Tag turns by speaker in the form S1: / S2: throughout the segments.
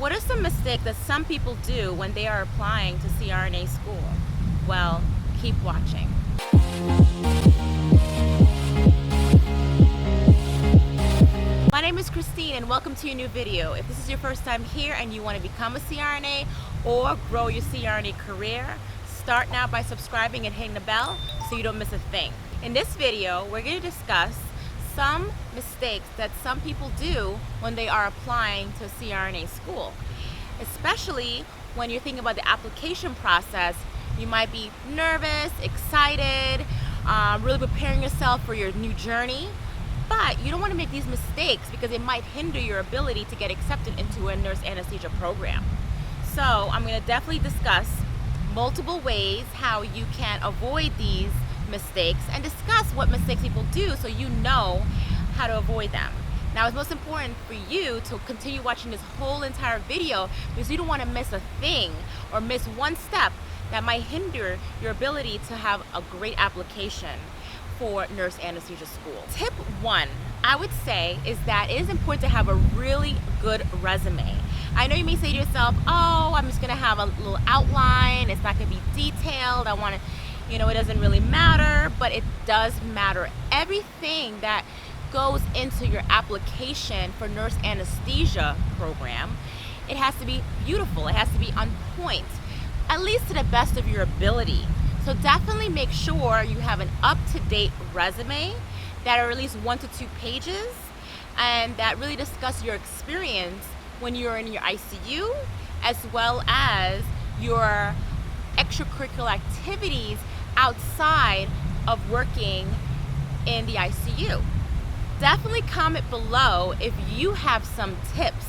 S1: What are some mistakes that some people do when they are applying to CRNA school? Well, keep watching. My name is Christine and welcome to a new video. If this is your first time here and you want to become a CRNA or grow your CRNA career, start now by subscribing and hitting the bell so you don't miss a thing. In this video, we're going to discuss some mistakes that some people do when they are applying to CRNA school. Especially when you're thinking about the application process, you might be nervous, excited, really preparing yourself for your new journey. But you don't want to make these mistakes because it might hinder your ability to get accepted into a nurse anesthesia program. So I'm going to definitely discuss multiple ways how you can avoid these mistakes and discuss what mistakes people do so you know how to avoid them. Now, it's most important for you to continue watching this whole entire video because you don't want to miss a thing or miss one step that might hinder your ability to have a great application for nurse anesthesia school. Tip 1, I would say, is that it is important to have a really good resume. I know you may say to yourself, oh, I'm just gonna have a little outline, it's not gonna be detailed, it doesn't really matter, but it does matter. Everything that goes into your application for nurse anesthesia program, it has to be beautiful, it has to be on point, at least to the best of your ability. So definitely make sure you have an up-to-date resume that are at least 1 to 2 pages and that really discuss your experience when you're in your ICU, as well as your extracurricular activities outside of working in the ICU. Definitely comment below if you have some tips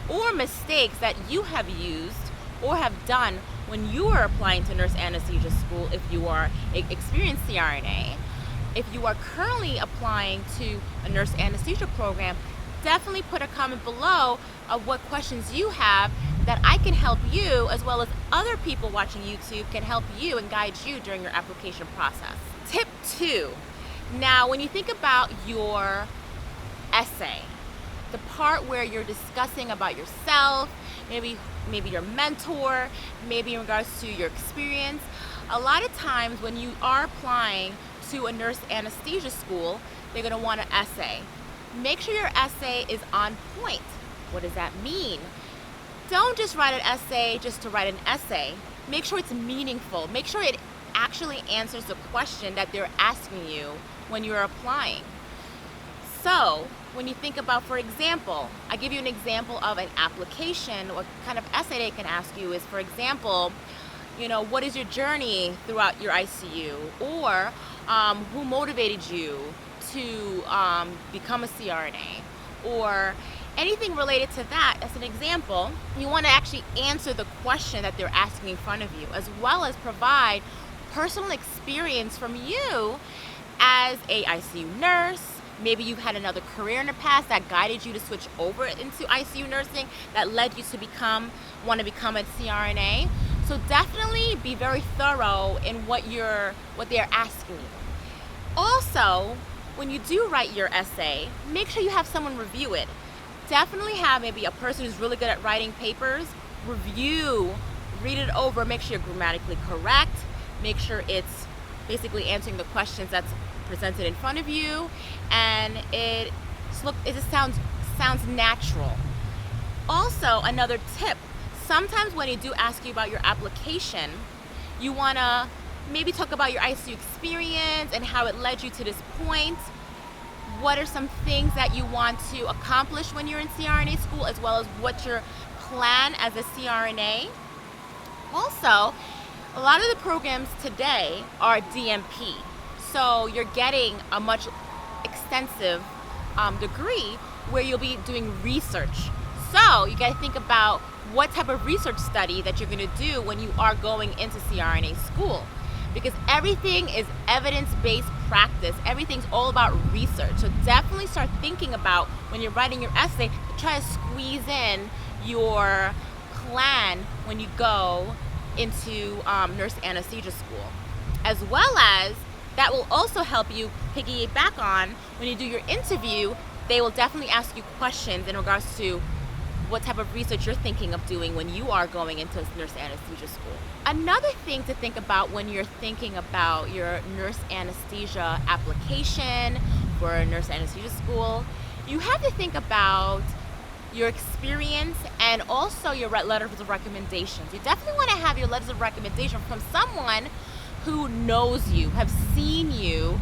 S1: or mistakes that you have used or have done when you are applying to nurse anesthesia school if you are an experienced CRNA. If you are currently applying to a nurse anesthesia program, definitely put a comment below of what questions you have that I can help you, as well as other people watching YouTube can help you and guide you during your application process. Tip 2. Now, when you think about your essay, the part where you're discussing about yourself, maybe your mentor, maybe in regards to your experience, a lot of times when you are applying to a nurse anesthesia school, they're going to want an essay. Make sure your essay is on point. What does that mean? Don't just write an essay just to write an essay. Make sure it's meaningful. Make sure it actually answers the question that they're asking you when you're applying. So when you think about, for example, I give you an example of an application. What kind of essay they can ask you is, for example, what is your journey throughout your ICU? Or who motivated you to become a CRNA? Or anything related to that. As an example, you want to actually answer the question that they're asking in front of you, as well as provide personal experience from you as a ICU nurse. Maybe you've had another career in the past that guided you to switch over into ICU nursing, that led you to want to become a CRNA. So definitely be very thorough in what they're asking you. Also, when you do write your essay, make sure you have someone review it. Definitely have maybe a person who's really good at writing papers read it over, make sure you're grammatically correct, make sure it's basically answering the questions that's presented in front of you, and it just sounds natural. Also, another tip, sometimes when they do ask you about your application, you want to maybe talk about your ICU experience and how it led you to this point. What are some things that you want to accomplish when you're in CRNA school, as well as what's your plan as a CRNA? Also, a lot of the programs today are DMP. So you're getting a much extensive degree where you'll be doing research. So you got to think about what type of research study that you're going to do when you are going into CRNA school. Because everything is evidence-based practice. Everything's all about research. So definitely start thinking about, when you're writing your essay, to try to squeeze in your plan when you go into nurse anesthesia school. As well as, that will also help you piggyback on when you do your interview. They will definitely ask you questions in regards to what type of research you're thinking of doing when you are going into nurse anesthesia school. Another thing to think about when you're thinking about your nurse anesthesia application for nurse anesthesia school, you have to think about your experience and also your letters of recommendations. You definitely want to have your letters of recommendation from someone who knows you, have seen you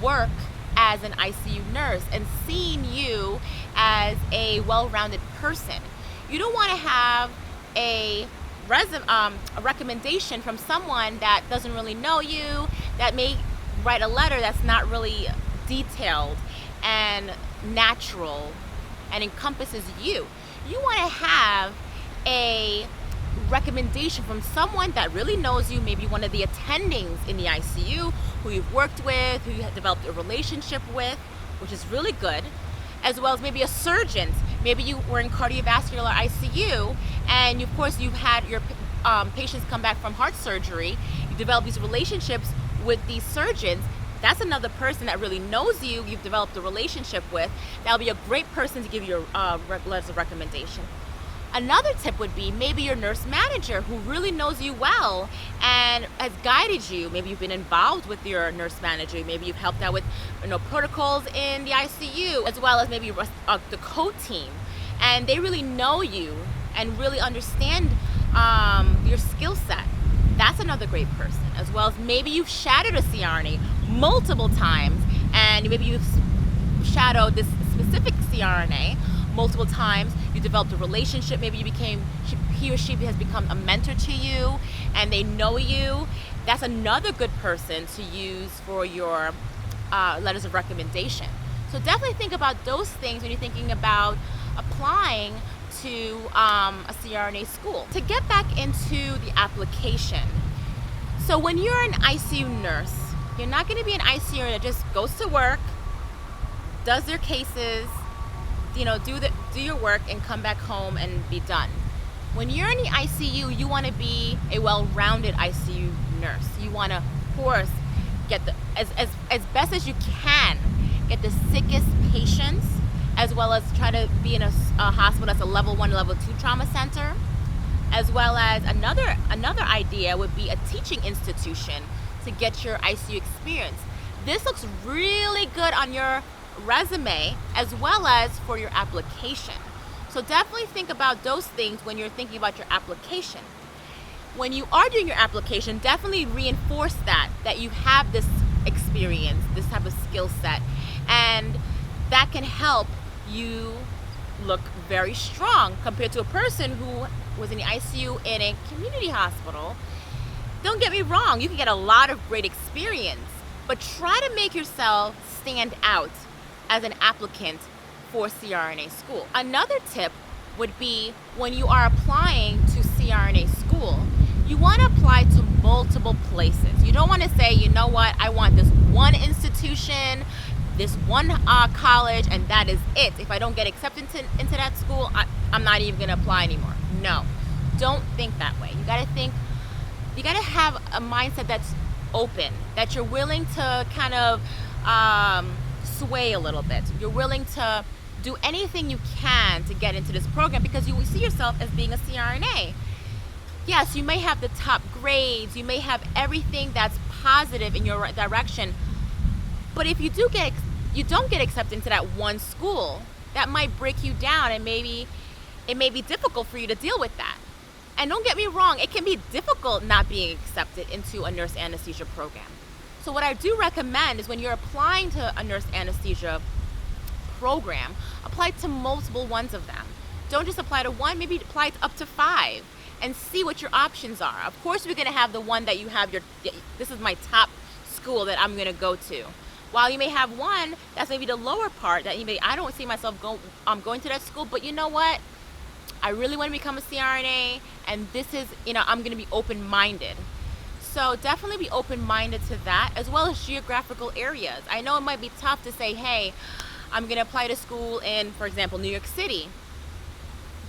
S1: work as an ICU nurse and seen you as a well-rounded person. You don't want to have a recommendation from someone that doesn't really know you, that may write a letter that's not really detailed and natural and encompasses you. You want to have a recommendation from someone that really knows you, maybe one of the attendings in the ICU who you've worked with, who you have developed a relationship with, which is really good, as well as maybe a surgeon. Maybe you were in cardiovascular ICU and of course you've had your patients come back from heart surgery. You develop these relationships with these surgeons. That's another person that really knows you, you've developed a relationship with. That'll be a great person to give you letters of recommendation. Another tip would be maybe your nurse manager who really knows you well and has guided you. Maybe you've been involved with your nurse manager. Maybe you've helped out with protocols in the ICU, as well as maybe the code team. And they really know you and really understand your skill set. That's another great person. As well as maybe you've shadowed a CRNA multiple times, and maybe you've shadowed this specific CRNA multiple times. You developed a relationship. Maybe he or she has become a mentor to you, and they know you. That's another good person to use for your letters of recommendation. So definitely think about those things when you're thinking about applying to a CRNA school. To get back into the application, so when you're an ICU nurse, you're not going to be an ICU that just goes to work, does their cases, do your work and come back home and be done. When you're in the ICU, you want to be a well-rounded ICU nurse. You want to, of course, get as best as you can, get the sickest patients, as well as try to be in a hospital that's a level 1, level 2 trauma center, as well as another idea would be a teaching institution to get your ICU experience. This looks really good on your resume as well as for your application. So definitely think about those things when you're thinking about your application. When you are doing your application, definitely reinforce that you have this experience, this type of skill set, and that can help you look very strong compared to a person who was in the ICU in a community hospital. Don't get me wrong, you can get a lot of great experience, but try to make yourself stand out as an applicant for CRNA school. Another tip would be when you are applying to CRNA school, you want to apply to multiple places. You don't want to say, you know what, I want this one institution, this one college, and that is it. If I don't get accepted into that school, I'm not even going to apply anymore. No, don't think that way. You got to have a mindset that's open, that you're willing to kind of sway a little bit. You're willing to do anything you can to get into this program because you see yourself as being a CRNA. Yes, you may have the top grades, you may have everything that's positive in your direction, but if you don't get accepted into that one school, that might break you down, and maybe it may be difficult for you to deal with that. And don't get me wrong, it can be difficult not being accepted into a nurse anesthesia program. So what I do recommend is when you're applying to a nurse anesthesia program, apply to multiple ones of them. Don't just apply to one, maybe apply up to 5 and see what your options are. Of course, we're gonna have the one that you have this is my top school that I'm gonna go to. While you may have one, that's maybe the lower part that I don't see myself going to that school, but you know what? I really want to become a CRNA, and this is, I'm going to be open-minded. So definitely be open-minded to that, as well as geographical areas. I know it might be tough to say, hey, I'm going to apply to school in, for example, New York City,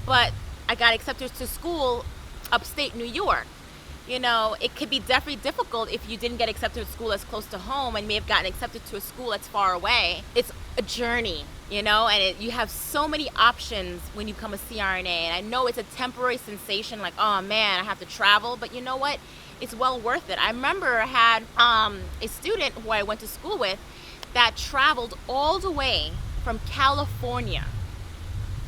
S1: but I got accepted to school upstate New York. you know, it could be definitely difficult if you didn't get accepted to a school that's close to home and may have gotten accepted to a school that's far away. It's a journey, you know, and you have so many options when you become a CRNA. And I know it's a temporary sensation like, oh man, I have to travel, but you know what? It's well worth it. I remember I had a student who I went to school with that traveled all the way from California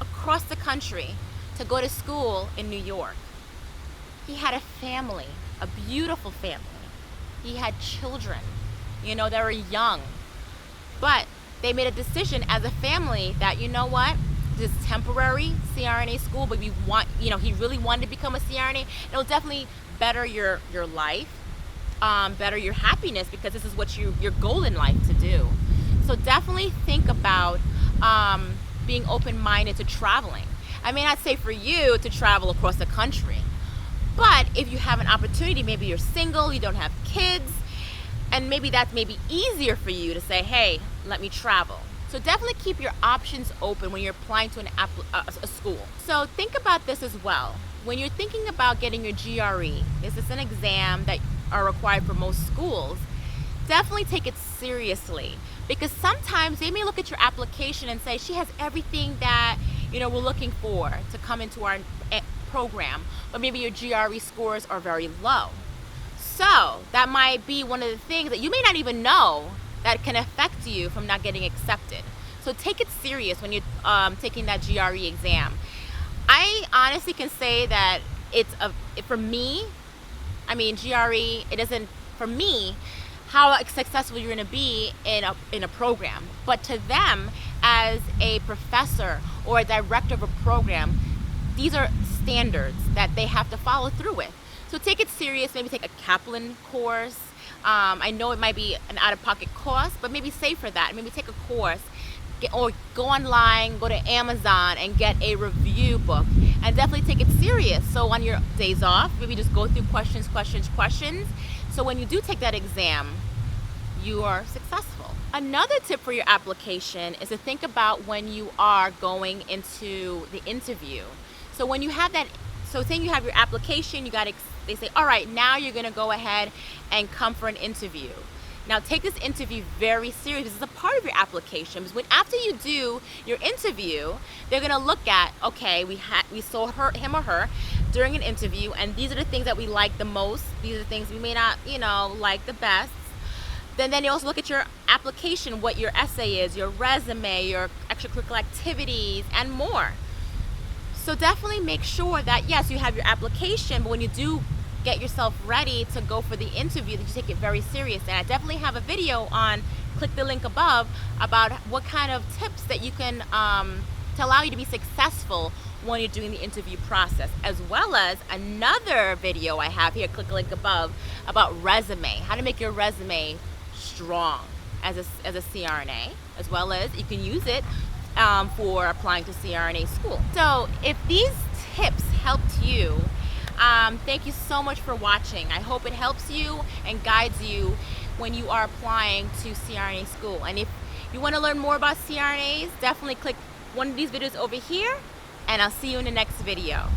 S1: across the country to go to school in New York. He had a family, a beautiful family. He had children, you know, they were young. But they made a decision as a family that, you know what, this temporary CRNA school, but we want, you know, he really wanted to become a CRNA. It'll definitely better your life, better your happiness, because this is what your goal in life to do. So definitely think about being open-minded to traveling. I may not say for you to travel across the country, but if you have an opportunity, maybe you're single, you don't have kids, and maybe that's easier for you to say, hey, let me travel. So definitely keep your options open when you're applying to a school. So think about this as well. When you're thinking about getting your GRE, this is an exam that are required for most schools, definitely take it seriously, because sometimes they may look at your application and say she has everything that, you know, we're looking for to come into our program, but maybe your GRE scores are very low. So that might be one of the things that you may not even know that can affect you from not getting accepted. So take it serious when you're taking that GRE exam. I honestly can say that for me, I mean, GRE, it isn't, for me, how successful you're going to be in a program. But to them, as a professor or a director of a program, these are standards that they have to follow through with. So take it serious, maybe take a Kaplan course. I know it might be an out-of-pocket cost, but maybe save for that. Maybe take a course, or go online, go to Amazon and get a review book, and definitely take it serious. So on your days off, maybe just go through questions. So when you do take that exam, you are successful. Another tip for your application is to think about when you are going into the interview. So when you have that, so saying you have your application, they say, all right, now you're gonna go ahead and come for an interview. Now take this interview very serious. This is a part of your application, because after you do your interview, they're gonna look at, okay, we saw him or her during an interview, and these are the things that we like the most. These are the things we may not, you know, like the best. Then they also look at your application, what your essay is, your resume, your extracurricular activities, and more. So definitely make sure that, yes, you have your application, but when you do get yourself ready to go for the interview, that you take it very serious. And I definitely have a video on, click the link above, about what kind of tips that you can to allow you to be successful when you're doing the interview process, as well as another video I have here, click the link above, about resume, how to make your resume strong as a CRNA, as well as you can use it for applying to CRNA school. So if these tips helped you, thank you so much for watching. I hope it helps you and guides you when you are applying to CRNA school. And if you want to learn more about CRNAs, definitely click one of these videos over here, and I'll see you in the next video.